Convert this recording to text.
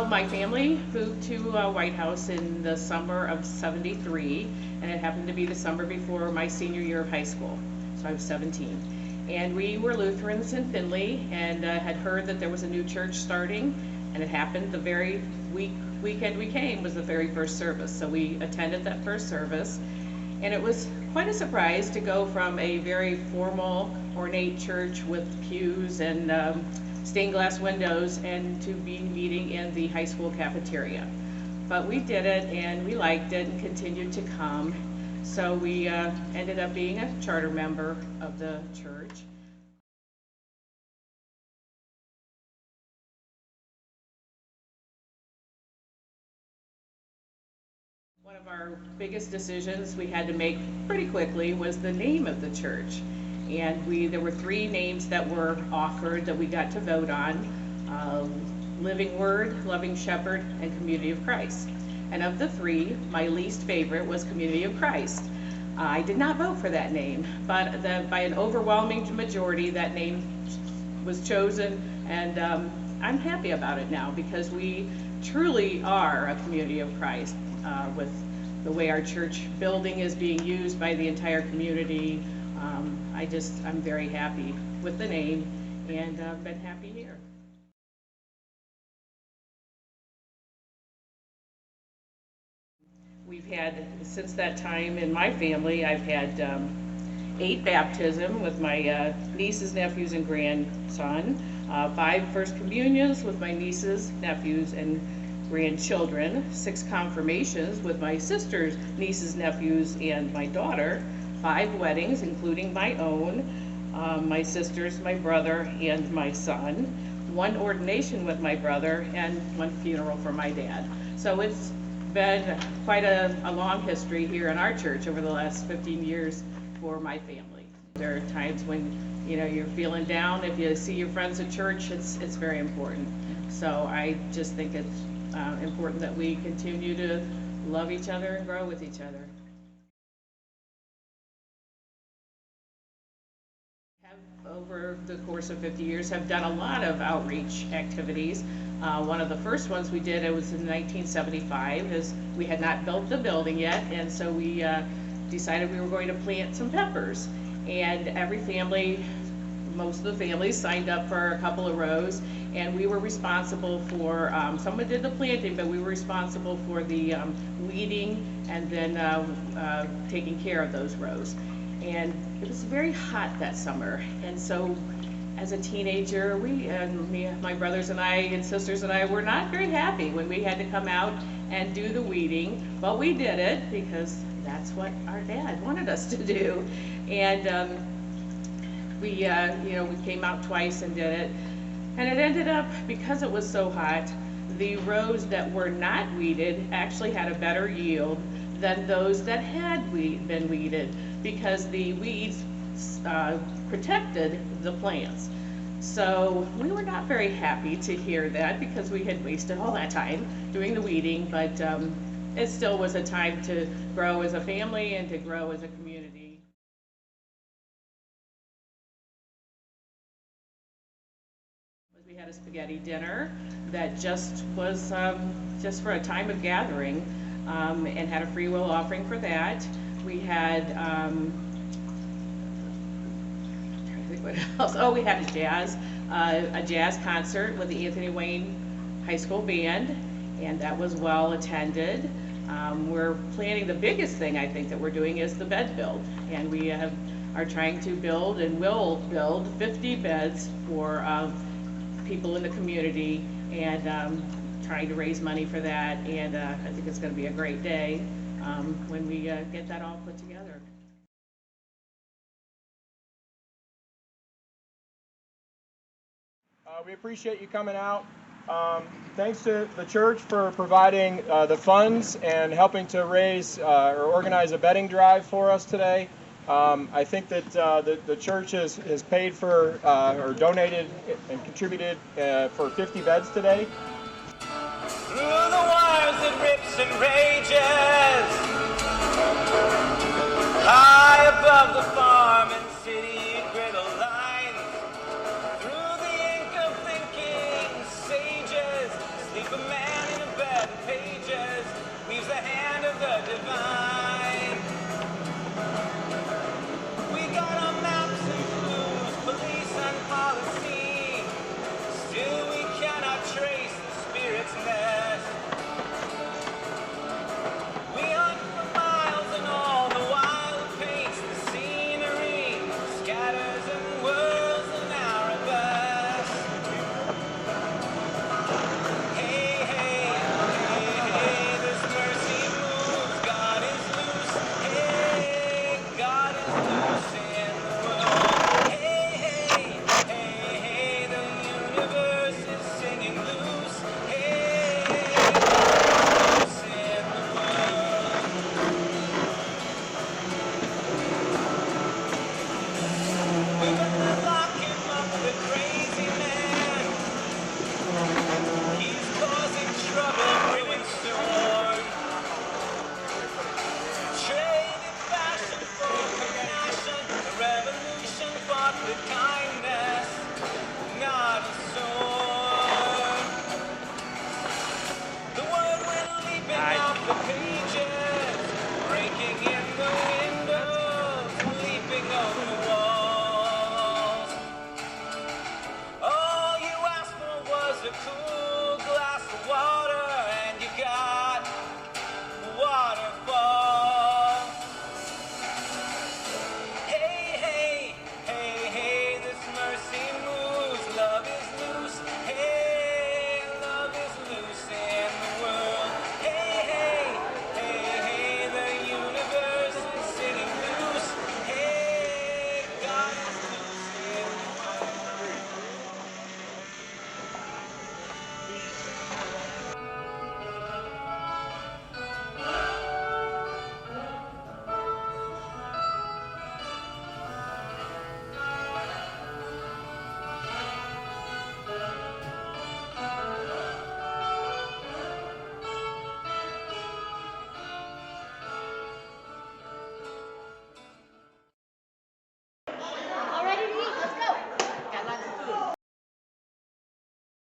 Well, my family moved to White House in the summer of '73, and it happened to be the summer before my senior year of high school, so I was 17. And we were Lutherans in Findlay, and had heard that there was a new church starting, and it happened the very weekend we came was the very first service. So we attended that first service, and it was quite a surprise to go from a very formal, ornate church with pews and stained glass windows and to be meeting in the high school cafeteria. But we did it, and we liked it and continued to come. So we ended up being a charter member of the church. One of our biggest decisions we had to make pretty quickly was the name of the church. And there were 3 names that were offered that we got to vote on: Living Word, Loving Shepherd, and Community of Christ. And of the 3, my least favorite was Community of Christ. I did not vote for that name, but by an overwhelming majority that name was chosen, and I'm happy about it now because we truly are a community of Christ with the way our church building is being used by the entire community. I'm very happy with the name, and I've been happy here. We've had, since that time in my family, I've had 8 baptisms with my nieces, nephews, and grandson, 5 first communions with my nieces, nephews, and grandchildren, 6 confirmations with my sisters, nieces, nephews, and my daughter, 5 weddings, including my own, my sister's, my brother, and my son, 1 ordination with my brother, and 1 funeral for my dad. So it's been quite a long history here in our church over the last 15 years for my family. There are times when you're feeling down. If you see your friends at church, it's very important. So I just think it's important that we continue to love each other and grow with each other. Over the course of 50 years, have done a lot of outreach activities. One of the first ones we did, it was in 1975, is we had not built the building yet, and so we decided we were going to plant some peppers. And every family, most of the families signed up for a couple of rows, and we were responsible for, someone did the planting, but we were responsible for the weeding and then taking care of those rows. And it was very hot that summer, and so as a teenager, my brothers and I and sisters and I were not very happy when we had to come out and do the weeding, but we did it because that's what our dad wanted us to do. And we came out twice and did it, and it ended up, because it was so hot, the rows that were not weeded actually had a better yield than those that had been weeded, because the weeds protected the plants. So we were not very happy to hear that, because we had wasted all that time doing the weeding, but it still was a time to grow as a family and to grow as a community. We had a spaghetti dinner that just was just for a time of gathering, and had a free will offering for that. We had what else? Oh, we had a jazz concert with the Anthony Wayne High School Band, and that was well attended. We're planning, the biggest thing I think that we're doing is the bed build, and we are trying to build and will build 50 beds for people in the community, and trying to raise money for that. And I think it's going to be a great day when we get that all put together. We appreciate you coming out. Thanks to the church for providing the funds and helping to raise or organize a bedding drive for us today. I think that the church has paid for or donated and contributed for 50 beds today. Through the wires it rips and rages, high above the